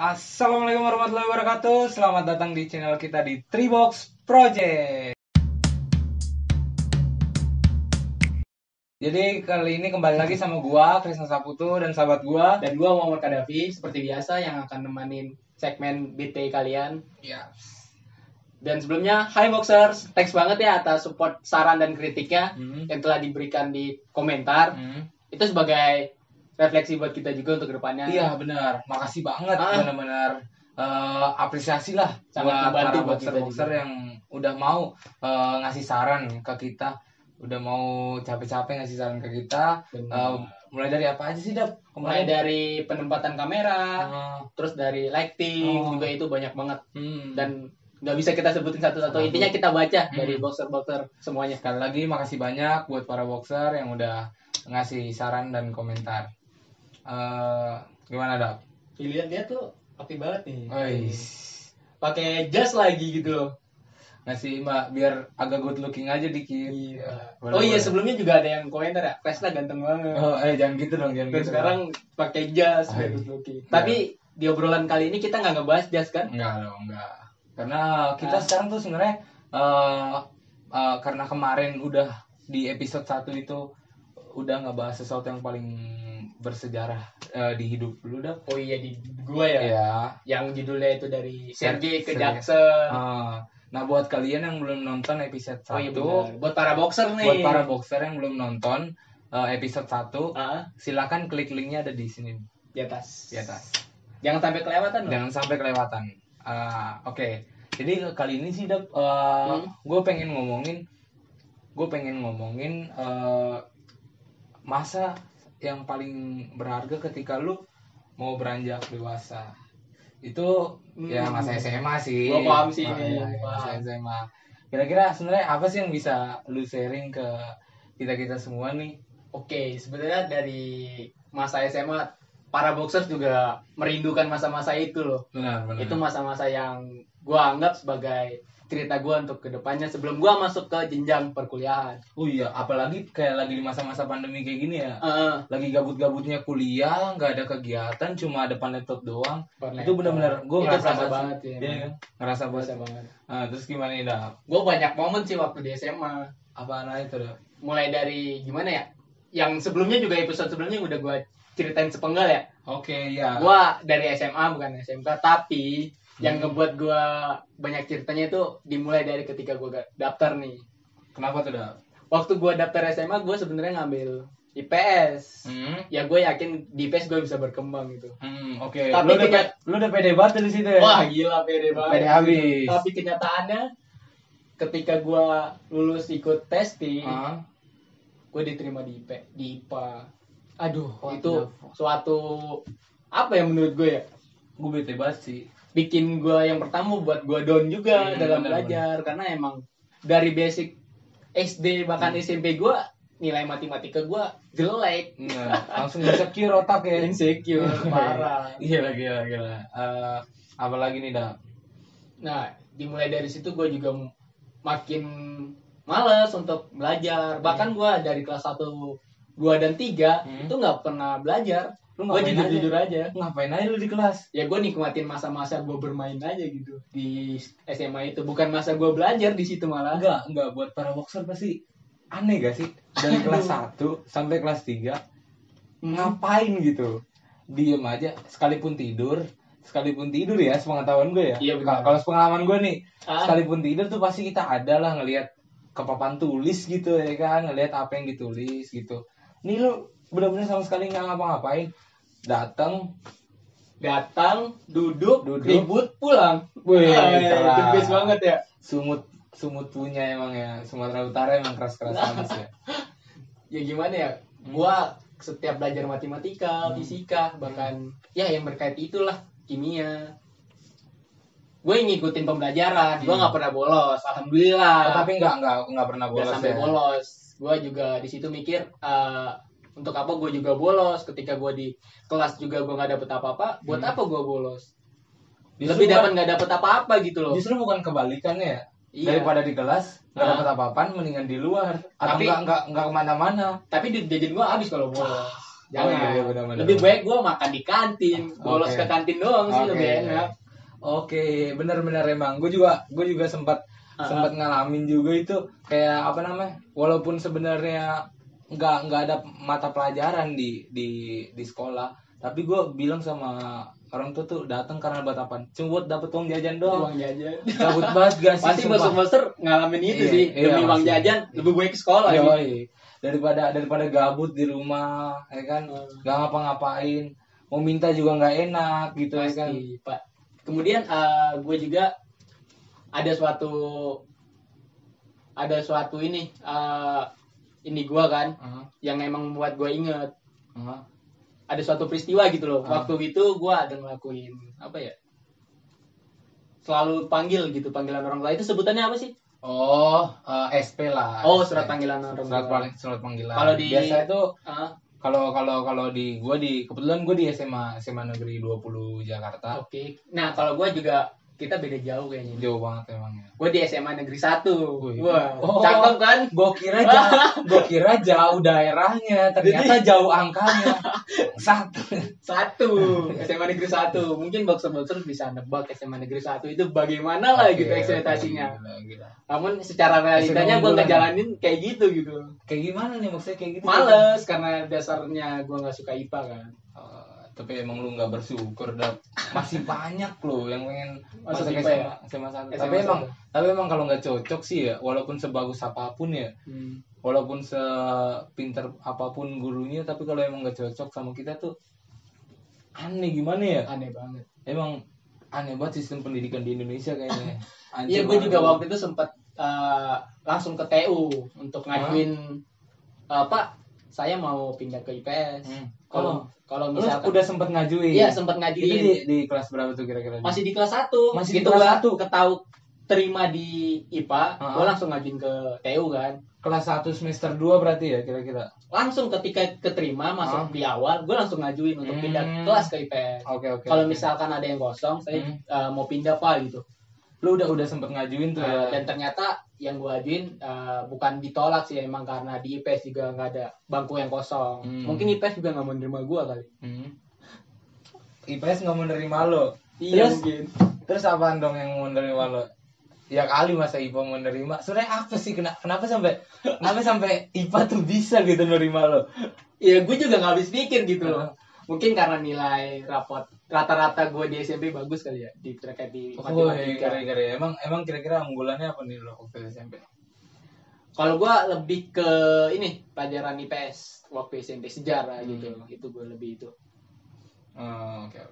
Assalamualaikum warahmatullahi wabarakatuh. Selamat datang di channel kita di Tribox Project. Jadi kali ini kembali lagi sama gua Krisna Saputu dan sahabat gua. Dan gua Muhammad Kadafi seperti biasa yang akan nemenin segmen BT kalian. Ya. Dan sebelumnya, hai Boxers, thanks banget ya atas support, saran dan kritiknya yang telah diberikan di komentar. Itu sebagai refleksi buat kita juga untuk kedepannya. Iya benar, makasih banget, benar-benar apresiasi lah Sangat membantu para buat kita boxer-boxer juga. yang udah mau ngasih saran ke kita, udah mau capek-capek ngasih saran ke kita. Mulai dari apa aja sih, Dap? Mulai dari penempatan kamera, terus dari lighting, Oh. juga itu banyak banget. Hmm. Dan nggak bisa kita sebutin satu-satu. Intinya kita baca dari boxer-boxer semuanya. Sekali lagi makasih banyak buat para boxer yang udah ngasih saran dan komentar. Gimana, Dap? Lihat-lihat tuh rapi banget nih. Ois. Pakai jas lagi gitu loh. Ngasih Mbak biar agak good looking aja dikit. Oh iya, sebelumnya juga ada yang komentar ya, Krisna ganteng banget. Oh, jangan gitu dong, jangan Dan gitu. sekarang pakai jas Oh, iya. good looking. Tapi di obrolan kali ini kita nggak ngebahas jas kan? Enggak dong, enggak. Karena kita sekarang tuh sebenarnya karena kemarin udah di episode 1 itu udah ngebahas sesuatu yang paling bersejarah di hidup lu, dah. Oh iya, di gua ya. Iya. Yang judulnya itu dari Sergei ke Sergei. Jackson. Nah, buat kalian yang belum nonton episode 1, Oh iya benar. Buat para boxer nih. buat para boxer yang belum nonton episode 1, Ah, silakan klik linknya ada di sini, di atas. di atas. Jangan sampai kelewatan loh. Jangan sampai kelewatan. Oke. Jadi kali ini sih, Dap, gue pengen ngomongin masa yang paling berharga ketika lu mau beranjak dewasa. Itu ya masa SMA sih. Gua paham sih ini. Ya, masa SMA. Kira-kira sebenarnya apa sih yang bisa lu sharing ke kita semua nih? Oke, sebenarnya dari masa SMA para boxers juga merindukan masa-masa itu loh. Benar. Itu masa-masa yang gua anggap sebagai cerita gua untuk kedepannya sebelum gua masuk ke jenjang perkuliahan. Oh iya, apalagi kayak lagi di masa-masa pandemi kayak gini ya. Heeh. Lagi gabut-gabutnya kuliah, nggak ada kegiatan, cuma depan laptop doang. Depan Itu laptop. benar-benar gue Itu ngerasa berasa banget banget sih. ya, Iya emang. kan? Ngerasa Berasa banget. banget. Terus gimana nih, Dap? Gue banyak momen sih waktu di SMA. Apaan aja tuh, Dap? Mulai dari gimana ya? Yang sebelumnya juga episode sebelumnya udah gue ceritain sepenggal ya. Oke, ya. Gue dari SMA bukan SMK, tapi yang ngebuat gue banyak ceritanya itu dimulai dari ketika gue daftar nih. Kenapa tuh, Dap? Waktu gue daftar SMA, gue sebenarnya ngambil IPS. Ya gue yakin di IPS gue bisa berkembang gitu. Oke. Tapi Lu udah pede banget di situ ya? Wah gila, pede banget. Pede habis. Tapi kenyataannya ketika gue lulus ikut testing, gue diterima di IPA. Aduh, What itu the fuck? suatu apa ya menurut gue ya? Gue bete banget sih. Bikin gue yang pertama buat gue down juga dalam bener, belajar karena emang dari basic SD bahkan SMP gue nilai matematika gue jelek. Nah, langsung insecure otak ya. Insecure parah. Gila. Apalagi nih, Dap? Nah, dimulai dari situ gue juga makin males untuk belajar. Bahkan gue dari kelas 1, 2, dan 3 itu nggak pernah belajar. Lu Gue ngapain jujur-jujur aja. Ngapain aja lu di kelas? Ya gue nikmatin masa-masa gue bermain aja gitu di SMA itu. Bukan masa gue belajar di situ malah. Enggak, buat para boxer pasti aneh gak sih? Dari kelas 1 sampai kelas 3 ngapain gitu? Diem aja, sekalipun tidur ya, sepengetahuan gue ya. Iya, benar. Kalau sepengalaman gue nih, sekalipun tidur tuh pasti kita ada lah ngelihat ke papan tulis gitu ya kan, ngelihat apa yang ditulis gitu. Nih lu bener-bener sama sekali nggak ngapa-ngapain, datang, duduk, Duduk. ribut, pulang. Wih, The keras. best banget ya. sumut punya emang ya, Sumatera Utara emang keras-keras banget ya. Ya gimana ya? Gua setiap belajar matematika, fisika, bahkan ya yang berkait itulah kimia. Gue ngikutin pembelajaran, gue nggak pernah bolos, alhamdulillah. Tapi nggak pernah Nggak bolos sampai ya. bolos. Gue juga di situ mikir untuk apa gue juga bolos. Ketika gue di kelas juga gue nggak dapet apa-apa. Buat apa gue bolos? Justru Lebih dapat nggak dapet apa-apa gitu loh. Justru bukan kebalikannya ya. Iya. Daripada di kelas nggak dapat apa-apaan, mendingan di luar atau Tapi- nggak kemana-mana. Tapi di jajan gue habis kalau bolos. Jangan. iya, benar-benar. Lebih baik gue makan di kantin, bolos Oke. ke kantin doang sih Oke. lebih enak. Oke, benar-benar emang. Gue juga sempat ngalamin juga itu kayak apa namanya? Walaupun sebenarnya nggak ada mata pelajaran di sekolah, tapi gue bilang sama orang tua tuh datang karena buat apa? Cuma buat dapet uang jajan doang. Uang jajan. Gabut banget gak sih? Pasti sumpah. boser-boser ngalamin itu Iya, sih. iya, Demi uang pasti. jajan lebih baik ke sekolah Yoi. sih. Daripada gabut di rumah, ya kan? Gak ngapa-ngapain. Mau minta juga nggak enak gitu, ya kan? Pasti, Pak. Kemudian gue juga ada suatu ini gue kan yang emang membuat gue inget. Ada suatu peristiwa gitu loh. Waktu itu gue ada ngelakuin apa ya? Selalu panggil gitu, panggilan orang tua itu sebutannya apa sih? Oh, SP lah. Oh, SP. surat panggilan orang tua. Surat panggilan. Kalau di biasa itu Ah, kalau di kebetulan gue di SMA Negeri 20 Jakarta. Oke. Nah, kalau gue juga kita beda jauh kayaknya. Jauh banget emang ya. Gue di SMA Negeri 1. Wih. Wah, Oh. cakep kan? Gue kira jauh daerahnya, ternyata jauh angkanya. Satu. SMA Negeri 1. Mungkin boxer-boxer bisa nebak SMA Negeri 1 itu bagaimana lah gitu ekspektasinya. Gila. Namun secara realitanya gue ngejalanin kayak gitu. Kayak gimana nih maksudnya kayak gitu? Males karena dasarnya gue nggak suka IPA kan. Tapi emang lu nggak bersyukur, masih banyak loh yang pengen Masuk masuk IPA ya? SMA 1. SMA Tapi emang kalau nggak cocok sih ya, walaupun sebagus apapun ya, walaupun sepinter apapun gurunya, tapi kalau emang nggak cocok sama kita tuh aneh gimana ya? Aneh banget. Emang aneh banget sistem pendidikan di Indonesia kayaknya. Iya, gue juga waktu itu sempat langsung ke TU untuk ngajuin Pak, saya mau pindah ke IPS. Kalau lu misalkan udah sempet ngajuin? Iya, sempat Itu ngajuin. di kelas berapa tuh kira-kira? Masih di kelas 1. Masih di gitu kelas gua 1. ketahu terima di IPA, gue langsung ngajuin ke TU kan. Kelas 1 semester 2 berarti ya kira-kira? Langsung ketika keterima masuk di awal, gue langsung ngajuin untuk pindah kelas ke IPS. Oke. Kalau misalkan ada yang kosong, saya mau pindah Pak gitu. Lu udah sempet ngajuin tuh ya? Dan ternyata yang gue ajuin bukan ditolak sih, emang karena di IPS juga nggak ada bangku yang kosong. Mungkin IPS juga nggak mau nerima gue kali. IPS nggak mau nerima lo? Iya Terus- mungkin. Terus apaan dong yang mau nerima lo? Ya kali masa IPA mau nerima. Sebenarnya apa sih kenapa sampai IPA tuh bisa gitu nerima lo? Ya gue juga nggak habis pikir gitu loh. Mungkin karena nilai rapot rata-rata gue di SMP bagus kali ya terkait di matematika. Kira-kira emang kira-kira unggulannya apa nih lo waktu SMP? Kalau gue lebih ke ini pelajaran IPS waktu SMP sejarah gitu. Itu gue lebih itu. Oke.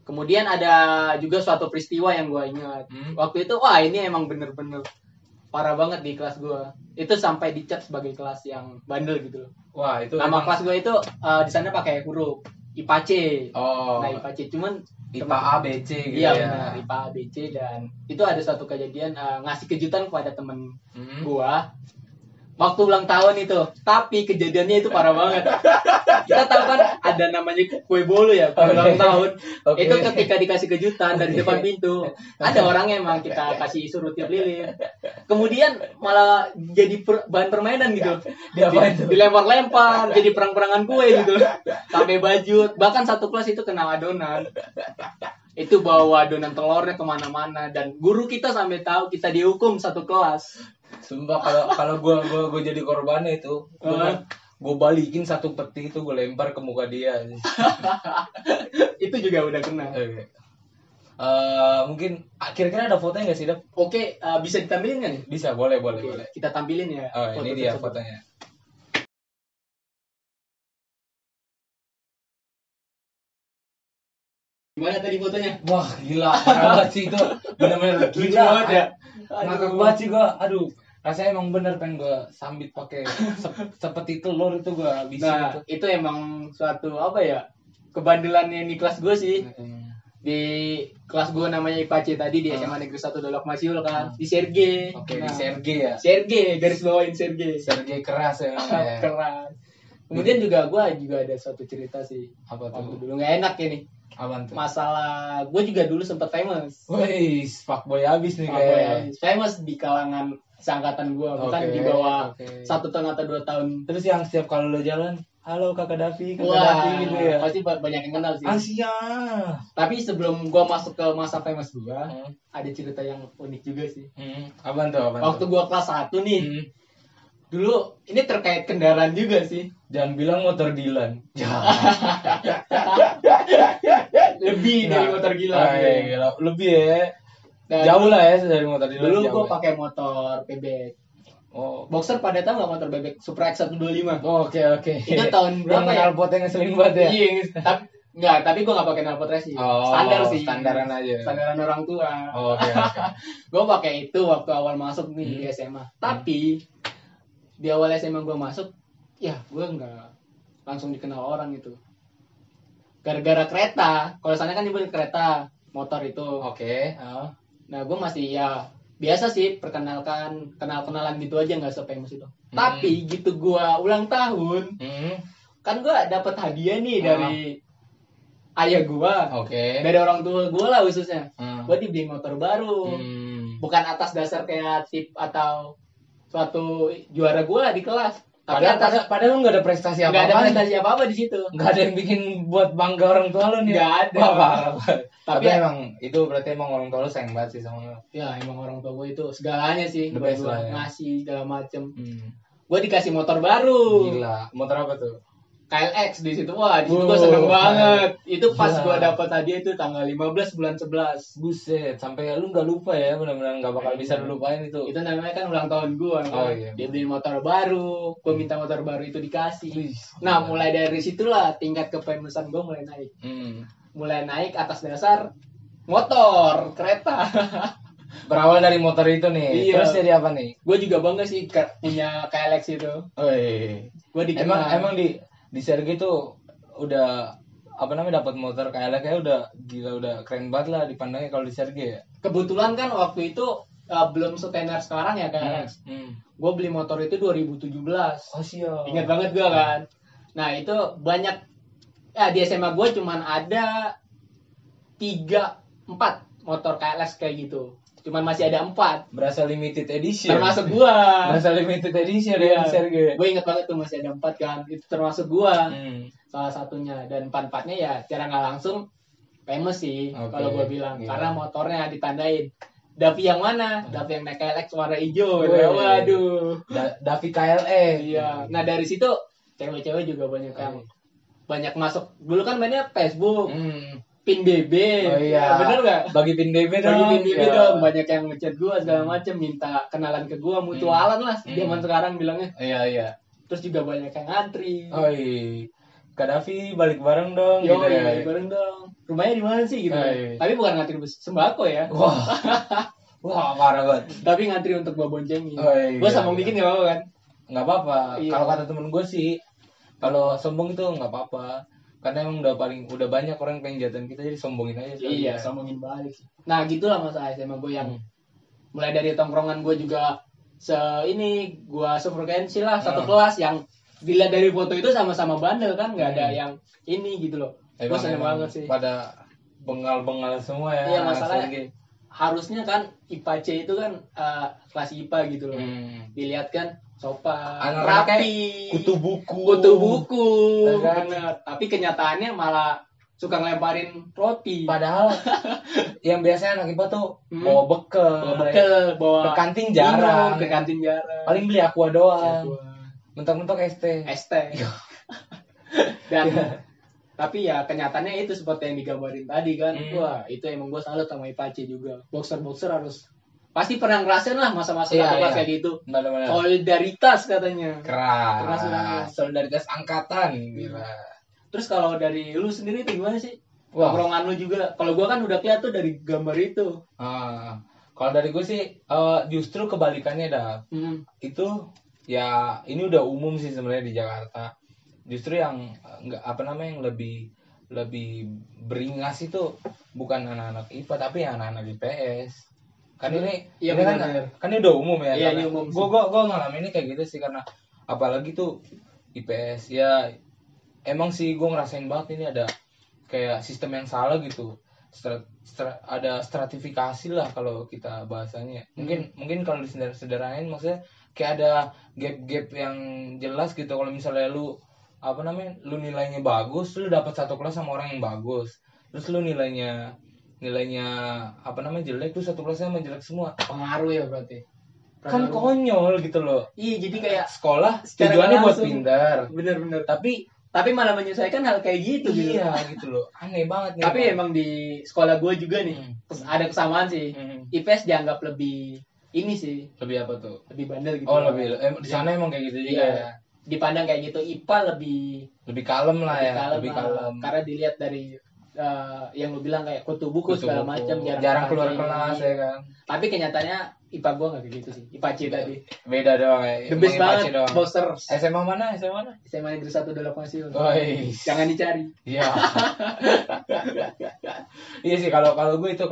Kemudian ada juga suatu peristiwa yang gue ingat. Waktu itu wah ini emang bener-bener parah banget di kelas gue. Itu sampai dicap sebagai kelas yang bandel gitu loh. Wah itu Nama kelas gue itu di sana pakai huruf IPA C. Oh. Nah IPA C cuman IPA A B C gitu iya ya. benar IPA A B C, dan itu ada suatu kejadian ngasih kejutan kepada temen gua waktu ulang tahun itu, tapi kejadiannya itu parah banget. Kita tahu kan ada namanya kue bolu ya pada ulang tahun. Oke. Itu ketika dikasih kejutan dari depan pintu, ada orang yang emang kita kasih suruh tiup lilin, kemudian malah jadi bahan permainan gitu. Diapain tuh? Dilempar-lempar jadi perang-perangan kue gitu, sampai baju, bahkan satu kelas itu kena adonan. Itu bawa adonan telurnya kemana-mana, dan guru kita sampai tahu kita dihukum satu kelas. Sumpah kalau gue jadi korbannya itu, gue balikin satu peti itu gue lempar ke muka dia. Itu juga udah kena. Mungkin kira-kira ada fotonya nggak sih, Dap? Oke, bisa ditampilin nggak nih? Bisa, boleh. Oke, kita tampilin ya. Oh, foto ini dia tersebut. fotonya. Gimana tadi fotonya? Wah, gila. Parah banget sih itu. Bener-bener Lucu gila. banget ya. Ngakak banget sih gue. Aduh. Rasanya emang bener pengen gue sambit pakai sepeti telur itu gue habisin Nah, itu emang suatu apa ya? Kebandelannya di kelas gue sih. Di kelas gue namanya IPA C tadi di SMA Negeri 1 Dolok Masiul kan. Di Serge. Oke, Nah, di Serge ya. Serge, garis bawain Serge. Serge keras ya. Keras. Kemudian juga gue juga ada suatu cerita sih. Apa Waktu tuh? dulu nggak enak ini. Apaan tuh? Masalah gue juga dulu sempat famous. Wih, fuckboy abis nih Fuckboy kayak. abis. Famous di kalangan seangkatan gue, bukan Oke, di bawah oke. 1 tahun atau 2 tahun. Terus yang setiap kalau lo jalan, halo kakak Davi Wah, gitu ya. pasti banyak yang kenal sih. Asia. Tapi sebelum gue masuk ke masa famous gue, ada cerita yang unik juga sih. Apaan tuh? Waktu gue kelas 1 nih, dulu ini terkait kendaraan juga sih. Jangan bilang motor Dilan. Lebih dari motor gila. Gila. Lebih ya. Dan Jauh lah ya dari motor Dilan. dulu jauh gue ya. pakai motor bebek. Oh. Boxer pada tahu nggak motor bebek Supra X125? Oke. Itu tahun berapa ya? Knalpotnya ngeselin banget ya. Iya, tapi gue nggak pakai knalpot racing. Standar sih. Standaran aja. Standaran orang tua. Oke. Gue pakai itu waktu awal masuk nih di SMA. Tapi di awal SMA gue masuk, ya gue nggak langsung dikenal orang itu. Gara-gara kereta. Kalau sana kan nyebut kereta, motor itu. Oke. Nah gue masih ya biasa sih kenal-kenalan gitu aja, nggak se-famous itu. Tapi gitu gue ulang tahun, kan gue dapet hadiah nih dari ayah gue, dari orang tua gue lah khususnya. Gue dibeliin motor baru, bukan atas dasar kayak tip atau suatu juara gue di kelas. Tapi Padahal lu nggak ada prestasi apa-apa. nggak ada prestasi apa-apa di situ. Nggak ada yang bikin buat bangga orang tua lu nih. Nggak ada. Parah. Tapi emang itu berarti emang orang tua lu sayang banget sih sama lu. Ya emang orang tua gue itu segalanya sih, The buat best gue lah ya. ngasih segala macem. Gue dikasih motor baru. Gila. Motor apa tuh? KLX di situ. Wah, di situ gue seneng banget. Itu pas Gila. gue dapet hadiah itu tanggal 15 bulan 11. Buset, sampai lu nggak lupa ya, benar-benar nggak bakal bisa lu lupain itu. Itu namanya kan ulang tahun gue. Oh, iya. Dia beli motor baru, gue minta motor baru itu dikasih. Wih, Nah, gila. mulai dari situlah tingkat kefamousan gue mulai naik. Mulai naik atas dasar motor, kereta. Berawal dari motor itu nih. Iya. Terus jadi apa nih? Gue juga bangga sih punya KLX itu. Gue dikenal. Emang di Sergei tuh udah apa namanya dapat motor KLX ya udah gila, udah keren banget lah dipandangnya kalau di Sergei ya. Kebetulan kan waktu itu belum setenar sekarang ya KLX. Gue beli motor itu 2017. Oh siap. Ingat banget gue kan. Nah itu banyak. Di SMA gue cuman ada 3-4 motor KLX kayak gitu. Cuman masih ada 4. Berasa limited edition. Termasuk gue. Berasa limited edition Iya. ya Sergei. Gue ingat banget tuh masih ada 4 kan. Itu termasuk gue. Hmm. Salah satunya. Dan 4-4-nya ya secara nggak langsung famous sih. Oke. Kalau gue bilang. Iya. Karena motornya ditandain. Davi yang mana? Davi yang naik KLX warna hijau. Wih. Waduh. Davi KLX. Iya. Nah dari situ cewek-cewek juga banyak yang banyak masuk. Dulu kan mainnya Facebook, pin BB. Oh iya. Bener nggak? Bagi pin BB dong. Bagi pin BB Ya. dong. Banyak yang ngechat gua segala macem, minta kenalan ke gua, mutualan lah. Zaman sekarang bilangnya. Iya. Terus juga banyak yang ngantri. Oi. Kak Davi balik bareng dong. Yo, gitu ya. bareng dong. Rumahnya di mana sih gitu? Iya. Tapi bukan ngantri sembako ya. Wah, parah banget. Tapi ngantri untuk gua boncengin. Oh, iya. Gua sombong dikit nggak apa-apa kan? Nggak apa-apa. Iya. Kalau kata temen gue sih, kalau sombong itu nggak apa-apa. Karena emang udah banyak orang yang pengen jatuhin kita, jadi sombongin aja. Iya, sombongin balik sih. Nah, gitulah masa SMA gue yang mulai dari tongkrongan gue juga gue sefrekuensi lah, satu kelas yang dilihat dari foto itu sama-sama bandel kan, nggak ada yang ini gitu loh. Gue seneng banget sih. Pada bengal-bengal semua ya. Iya, masalahnya Sergei. harusnya kan IPA C itu kan kelas IPA gitu loh. Dilihat kan sopan, Anak-anaknya rapi, kutu buku. bener. Tapi kenyataannya malah suka ngelemparin roti. Padahal yang biasanya anak IPA tuh bawa bekal. Bawa Ke kantin jarang. minum, ke kantin jarang. Paling beli aqua doang. Mentok-mentok ST. Dan tapi ya kenyataannya itu seperti yang digambarin tadi kan. Wah, itu emang gue salut sama IPAC juga. Boxer harus pasti pernah ngerasain lah masa-masa kelas kayak gitu. Benar-benar. Solidaritas katanya. Keras banget. Solidaritas angkatan. Gila. Terus kalau dari lu sendiri itu gimana sih? Wah. Tongkrongan lu juga. Kalau gua kan udah kelihatan tuh dari gambar itu. Kalau dari gue sih justru kebalikannya dah. Itu ya ini udah umum sih sebenarnya di Jakarta. Justru yang yang lebih beringas itu bukan anak-anak IPA tapi anak-anak IPS. Kan ini kan ini udah umum ya. Iya, ini umum. Gue ngalamin ini kayak gitu sih karena apalagi tuh IPS ya emang sih gue ngerasain banget ini ada kayak sistem yang salah gitu. ada stratifikasi lah kalau kita bahasanya. Mungkin kalau disederhanain maksudnya kayak ada gap-gap yang jelas gitu. Kalau misalnya lu lu nilainya bagus, lu dapat satu kelas sama orang yang bagus. Terus lu nilainya jelek, tuh satu kelasnya sama jelek semua. Pengaruh ya berarti. Kan konyol gitu loh. Iya, jadi kayak sekolah secara tujuannya buat langsung. pintar. Bener-bener. Tapi malah menyelesaikan hal kayak gitu. iya gitu loh. Aneh banget nih. Tapi emang di sekolah gue juga nih ada kesamaan sih. IPS dianggap lebih ini sih. Lebih apa tuh? Lebih bandel gitu. Oh, lebih. Di sana emang kayak gitu juga ya. Dipandang kayak gitu. IPA lebih kalem lah ya. Lebih kalem. Karena dilihat dari yang lu bilang kayak kutu buku segala macam, jarang keluar kelas ya kan. Tapi kenyataannya IPA gua nggak kayak gitu sih. IPA C tadi. Beda doang ya. The best banget. Booster. SMA mana? SMA Negeri 1 Dolok Masih. Jangan dicari. Iya. Iya sih kalau gue itu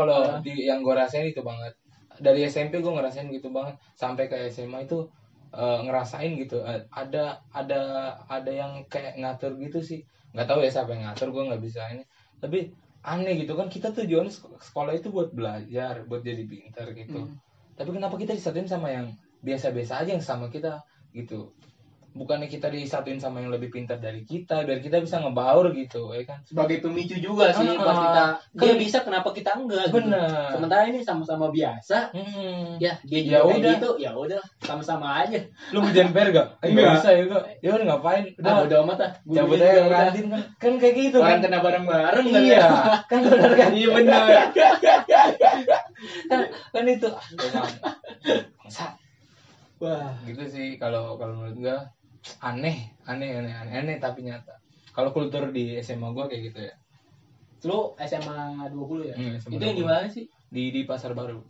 yang gue rasain itu banget. Dari SMP gue ngerasain gitu banget sampai ke SMA itu ngerasain gitu. Ada yang kayak ngatur gitu sih. Nggak tahu ya siapa yang ngatur, gue nggak bisa ini. Tapi aneh gitu kan, kita tujuan sekolah itu buat belajar, buat jadi pintar gitu. Tapi kenapa kita disatuin sama yang biasa-biasa aja yang sama kita gitu? Bukannya kita disatuin sama yang lebih pintar dari kita, biar kita bisa ngebaur gitu, ya kan? Sebagai pemicu juga sih buat kita. Dia bisa, kenapa kita enggak? Bener. Gitu. Sementara ini sama-sama biasa. Ya, dia juga kayak gitu. Ya udah, sama-sama aja. Lu hujan per gak? Enggak bisa ya gua. Ya udah ngapain? Udah amat ah. Cabut aja ke kantin kan kayak gitu kan. Orang kena bareng-bareng iya. Kan benar kan? Iya benar. kan itu. Wah, gitu sih kalau menurut gua. Aneh tapi nyata. Kalau kultur di SMA gua kayak gitu ya. Lu SMA 20 ya? SMA itu 20. Yang di mana sih? Di Pasar Baru.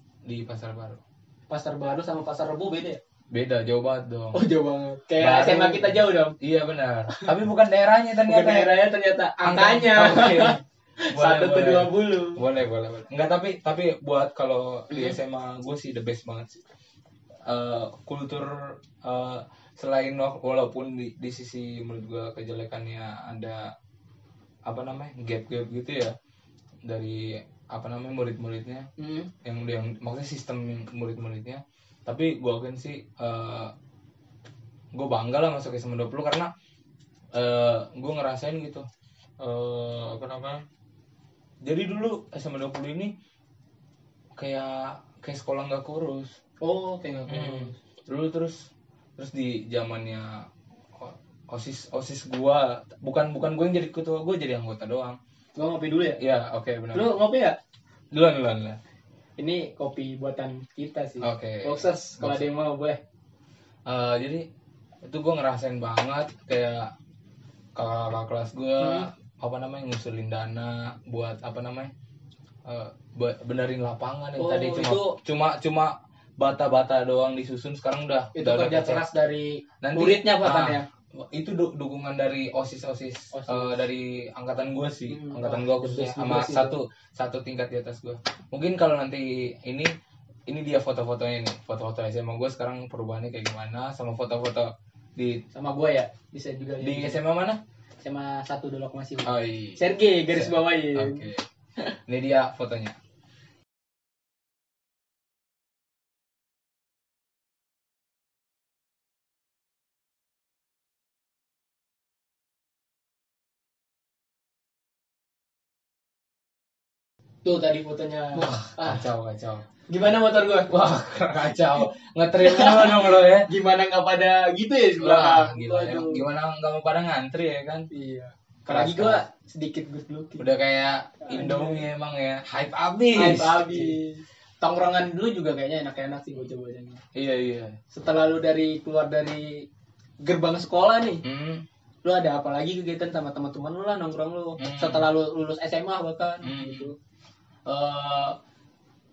Pasar Baru sama Pasar Rebo beda ya? Beda, jauh banget dong. Oh, jauh banget. Kayak Baru. SMA kita jauh dong. Iya benar. Tapi bukan daerahnya ternyata. Bukan daerahnya ternyata, angkanya. Okay. 1 ke 20. Boleh. Enggak, tapi buat kalau di SMA gue sih the best banget sih. Kultur selain walaupun di sisi menurut gue kejelekannya ada gap gitu ya dari murid-muridnya yang maksudnya sistem murid-muridnya, tapi gue kan sih gue bangga lah masuk SMA 20 karena gue ngerasain gitu jadi dulu SMA 20 ini kayak sekolah nggak kurus. Oh, kayak nggak kurus. Dulu terus di zamannya OSIS gua bukan gua yang jadi ketua, gua jadi anggota doang. Gua ngopi dulu ya? Iya, oke, benar. Lu ngopi ya? Duluan. Ini kopi buatan kita sih. Oke. Boxers kalau ada yang mau boleh. Jadi itu gua ngerasain banget kayak kakak kelas gua ngusulin dana buat buat benerin lapangan yang tadi cuma bata-bata doang disusun, sekarang udah kerja keras dari muridnya bahkan ya. Itu dukungan dari OSIS. Dari angkatan gue sih, angkatan gue khususnya sama satu tingkat di atas gue. Mungkin kalau nanti ini dia foto-fotonya nih, foto-foto SMA gue sekarang perubahannya kayak gimana, sama foto-foto sama gue ya, bisa juga di SMA mana? SMA 1 Dolok Masih. Oh iya. Sergei garis bawahin. Oke. Ini dia fotonya. Tuh tadi fotonya. Wah, kacau. Gimana motor gue? Wah, kacau. Ngetril dong lo ya. Gimana nggak pada gitu ya sebelah? Gimana nggak mau pada ngantri ya kan? Iya. Apalagi gue sedikit good looking. Udah kayak Indomie emang ya. Hype abis. Tongkrongan dulu juga kayaknya enak-enak sih gue coba-coba. Iya. Setelah lu keluar dari gerbang sekolah nih, lu ada apa lagi kegiatan sama teman-teman lu lah, nongkrong lu? Setelah lu lulus SMA bahkan gitu.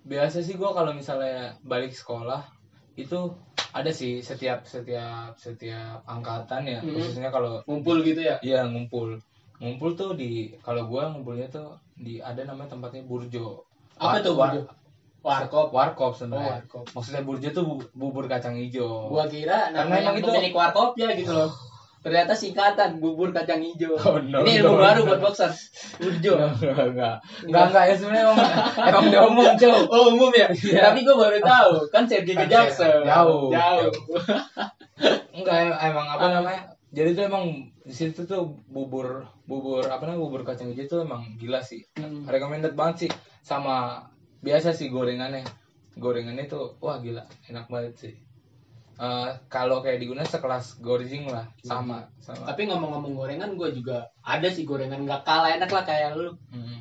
Biasa sih gue kalau misalnya balik sekolah itu ada sih setiap angkatan ya, khususnya kalau ngumpul gitu ya. Iya, ngumpul tuh kalau gue ngumpulnya tuh ada namanya tempatnya Burjo. Apa tuh Burjo? Warkop sebenarnya. Maksudnya Burjo tuh bubur kacang hijau. Gua kira namanya itu pemilik warkop ya gitu loh. Ternyata singkatan bubur kacang hijau. Oh, no, Ini ilmu no, baru no. buat boxer. Burjo. Enggak ya sebenarnya emang udah umum, Cuk. Oh umum ya? Iya. Tapi gue baru tahu. Kan Sergei ke Kan Jaksel. jauh. Jauh. Emang apa namanya? Jadi tuh emang di situ tuh bubur bubur kacang hijau tuh emang gila sih. Recommended banget sih, sama biasa sih gorengannya. Gorengannya tuh wah gila, enak banget sih. Kalau kayak di Guna sekelas Gorjing lah, sama. Tapi ngomong-ngomong gorengan, gue juga ada sih gorengan nggak kalah enak lah kayak lu.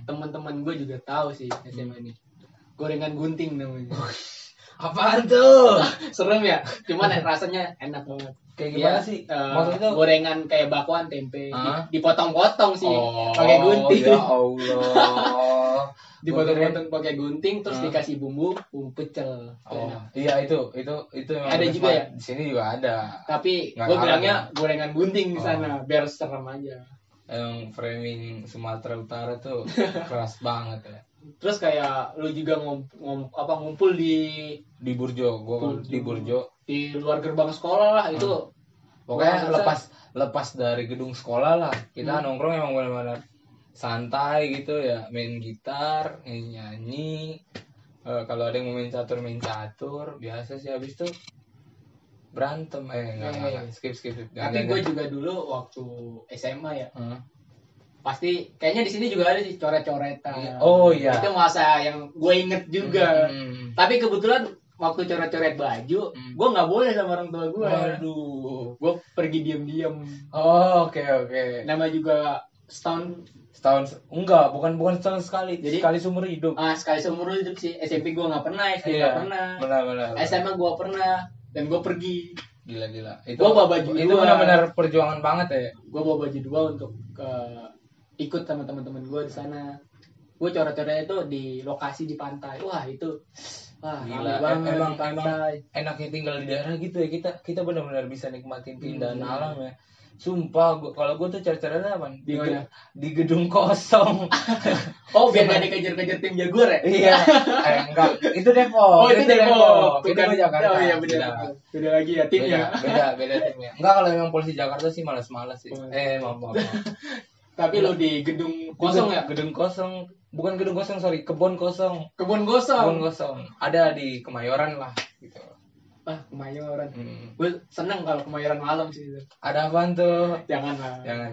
Teman-teman gue juga tahu sih SMA ini. Gorengan gunting namanya. Apaan tuh? Serem ya, cuman rasanya enak banget. Kayak gimana sih? Maksudnya tuh gorengan kayak bakwan tempe, Hah? dipotong-potong sih, pakai gunting. Ya Allah. Dipotong-potong pakai gunting, terus dikasih bumbu pecel. Oh, iya itu memang Ada juga ya? Di sini juga ada. Tapi Nggak gue kalah bilangnya gorengan gunting di Oh. sana, biar serem aja. Yang framing Sumatera Utara tuh keras banget ya. Terus kayak lu juga ngumpul di Di Burjo, di Burjo. Di luar gerbang sekolah lah itu. Pokoknya Gua ngerasa- lepas dari gedung sekolah lah, kita nongkrong emang benar-benar santai gitu ya, main gitar, nyanyi. Kalau ada yang mau main catur, biasa sih. Habis itu berantem, enggak, skip. Tapi gue juga dulu waktu SMA ya, Hah? pasti kayaknya di sini juga ada sih coret-coretan. Oh iya. Itu masa yang gue inget juga. Hmm. Tapi kebetulan waktu coret-coret baju, gue nggak boleh sama orang tua gue. Waduh. Gue pergi diam-diam. Oh, oke. Nama juga setahun Setahun bukan setahun sekali. Jadi- sekali seumur hidup. sekali seumur hidup sih. SMP gue nggak pernah, SD nggak pernah. Benar. SMA gue pernah dan gue pergi. Gila. Gua bawa baju itu dua. benar-benar perjuangan banget ya. Gue bawa baju dua untuk ikut sama teman-teman gue di sana. Gue coret-coretnya itu di lokasi di pantai. Wah Gila. rame banget Emang di pantai. enaknya tinggal di daerah gitu ya. Kita benar-benar bisa nikmatin keindahan alam ya. Sumpah, kalau gue tuh cara-caranya apa? Di mana? Di gedung kosong. Oh biar gak dikejar-kejar tim Jaguar ya? Iya. Enggak, itu Depok. Oh itu Depok. Itu gue Jakarta. Oh iya benar. Gila. Beda lagi ya timnya. Beda timnya. Enggak, kalau emang polisi Jakarta sih malas-malas sih. Oh. Maaf. Tapi lo di gedung kosong ya? Gedung kosong. Bukan gedung kosong, sorry, kebun kosong. Kebun kosong. Ada di Kemayoran lah gitu. Kemayoran. Gue seneng kalau Kemayoran malam sih itu. Ada apaan tuh? Jangan lah. Jangan.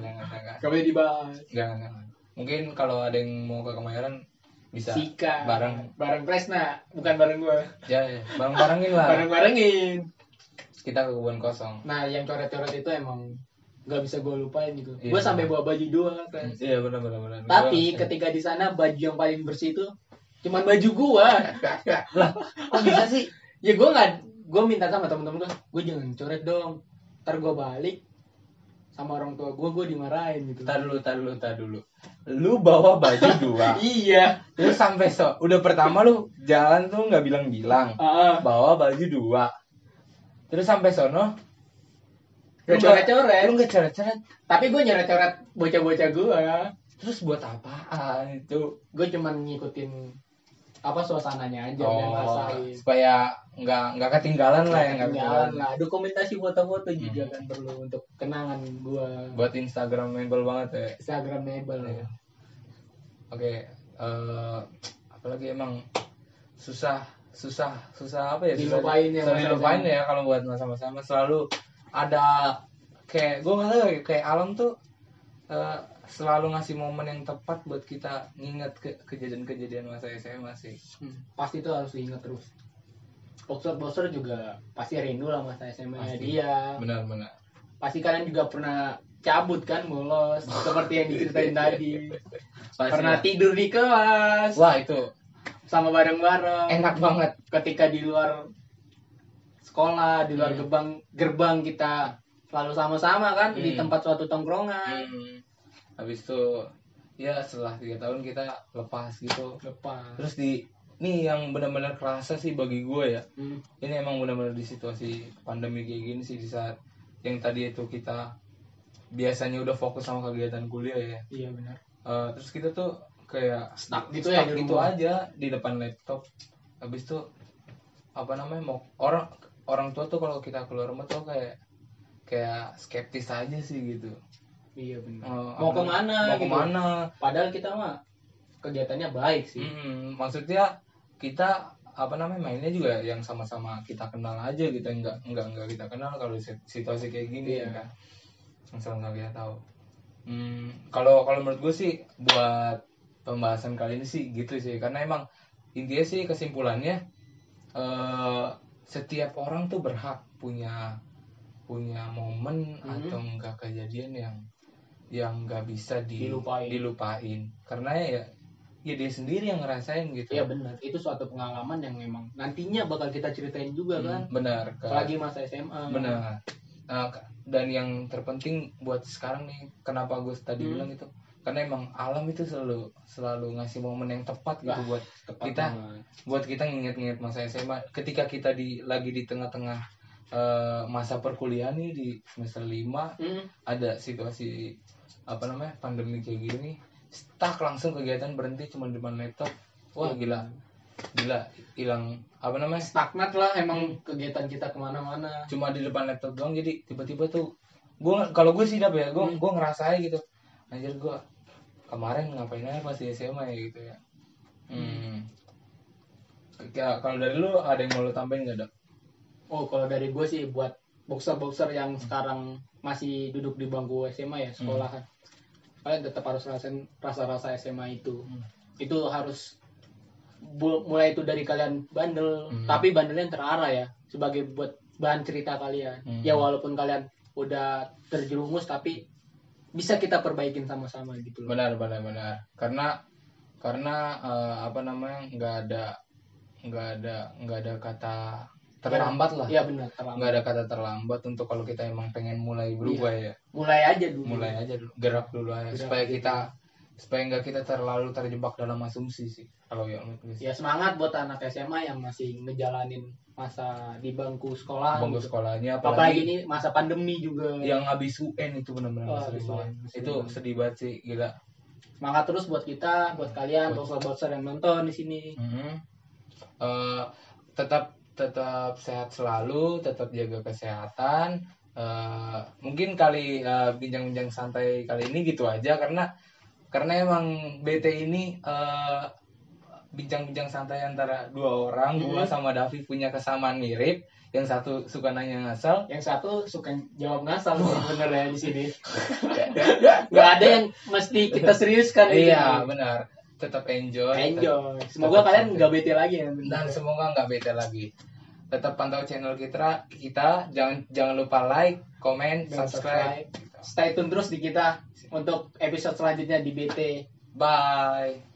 Gak boleh dibahas. Jangan. Mungkin kalau ada yang mau ke Kemayoran bisa Sika. bareng Presna, bukan bareng gue. ya bareng-barengin lah. Bareng-barengin. Kita ke kebun kosong. Nah, yang coret-coret itu emang nggak bisa gue lupain gitu. Iya. Gue sampai bawa baju dua kan. Iya benar. Tapi ketika di sana baju yang paling bersih itu cuman baju gue. lah, kok bisa sih? Ya gue minta sama temen-temen gue jangan coret dong. Ntar gue balik sama orang tua gue dimarahin gitu. Tar dulu. Lu bawa baju dua. Iya. Terus sampai udah pertama lu jalan tuh nggak bilang-bilang. Bawa baju dua. Terus sampai sono Gak coret-coret. Lu nggak coret-coret. Tapi gue nyoret-coret bocah-bocah gue. Terus buat apaan itu? Gue cuman ngikutin suasananya aja biar ngerasain. Supaya nggak ketinggalan lah ya, nggak ketinggalan. lah. Dokumentasi foto-foto juga kan perlu untuk kenangan gue. Buat Instagramable banget ya. Instagramable. Ya. Oke, apalagi emang susah apa ya? Dilupain ya, Susah masa dilupain SMA. ya kalau buat sama-sama selalu ada kayak gue nggak tahu ya, kayak alam tuh selalu ngasih momen yang tepat buat kita nginget kejadian-kejadian masa SMA sih. Pasti itu harus diingat terus. Boxer juga pasti rindu lah masa SMA Pasti. dia. Benar. Pasti kalian juga pernah cabut kan, bolos seperti yang diceritain tadi. Pasti Pernah lah. tidur di kelas Wah itu sama bareng-bareng. enak banget. Ketika di luar sekolah, di luar gerbang kita selalu sama-sama kan di tempat suatu tongkrongan. Habis itu ya setelah 3 tahun kita lepas gitu. Terus nih yang benar-benar kerasa sih bagi gue ya. Ini emang benar-benar di situasi pandemi kayak gini sih, di saat yang tadi itu kita biasanya udah fokus sama kegiatan kuliah ya. Iya benar. Terus kita tuh kayak Stuck gitu ya di gitu rumah. aja di depan laptop. Habis itu mau orang tua tuh kalau kita keluar rumah tuh kayak kayak skeptis aja sih gitu. Iya benar. Mau kemana? Mau kemana? Padahal kita mah kegiatannya baik sih. Maksudnya kita mainnya juga yang sama-sama kita kenal aja gitu, enggak kita kenal kalau situasi kayak gini kan. Sama-sama kita tahu. Kalau menurut gue sih buat pembahasan kali ini sih gitu sih, karena emang intinya sih kesimpulannya setiap orang tuh berhak punya momen atau enggak kejadian yang nggak bisa dilupain karena ya dia sendiri yang ngerasain gitu. Iya benar, itu suatu pengalaman yang memang nantinya bakal kita ceritain juga kan. Benar. Apalagi masa SMA. Benar. Dan yang terpenting buat sekarang nih, kenapa gue tadi bilang itu, karena emang alam itu selalu ngasih momen yang tepat gitu buat kita nginget-nginget masa SMA. Ketika kita lagi di tengah-tengah masa perkuliahan nih di semester 5, ada situasi pandemi kayak gini, stuck langsung kegiatan berhenti cuma di depan laptop. Wah gila hilang stagnat lah emang kegiatan kita kemana-mana cuma di depan laptop doang. Jadi tiba-tiba tuh kalau gue sih gue ngerasain gitu, anjir gue kemarin ngapain aja pas di SMA ya gitu ya. Kalau dari lu ada yang mau lu tambahin nggak, Dok? Kalau dari gue sih buat boxer yang sekarang masih duduk di bangku SMA ya, sekolahan, kalian tetap harus rasain rasa SMA itu. Itu harus mulai itu dari kalian bandel, tapi bandelnya terarah ya, sebagai buat bahan cerita kalian. Ya walaupun kalian udah terjerumus, tapi bisa kita perbaikin sama-sama gitu loh. Benar. Karena nggak ada kata terlambat lah. Iya benar, terlambat. Nggak ada kata terlambat untuk kalau kita emang pengen mulai berubah ya. Mulai aja dulu, gerak dulu aja supaya nggak kita terlalu terjebak dalam asumsi sih kalau ya menurut gue. Ya semangat buat anak SMA yang masih ngejalanin masa di bangku sekolah. Sekolahnya apalagi ini masa pandemi juga. Yang habis UN itu benar-benar itu sedih banget sih, gila. Semangat terus buat kita, buat kalian, boxer yang nonton di sini. Tetap sehat selalu, tetap jaga kesehatan. Mungkin bincang-bincang santai kali ini gitu aja, karena emang BT ini bincang-bincang santai antara dua orang. Gua sama Davi punya kesamaan mirip. Yang satu suka nanya ngasal, yang satu suka jawab ngasal. Bener ya di sini. Gak ada yang mesti kita seriuskan. Iya benar. Tetap enjoy. Semoga kalian nggak bete lagi ya. Dan semoga nggak bete lagi. Tetap pantau channel kita. Jangan lupa like, comment, subscribe. Stay tune terus di kita untuk episode selanjutnya di BT. Bye.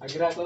Akhirnya aku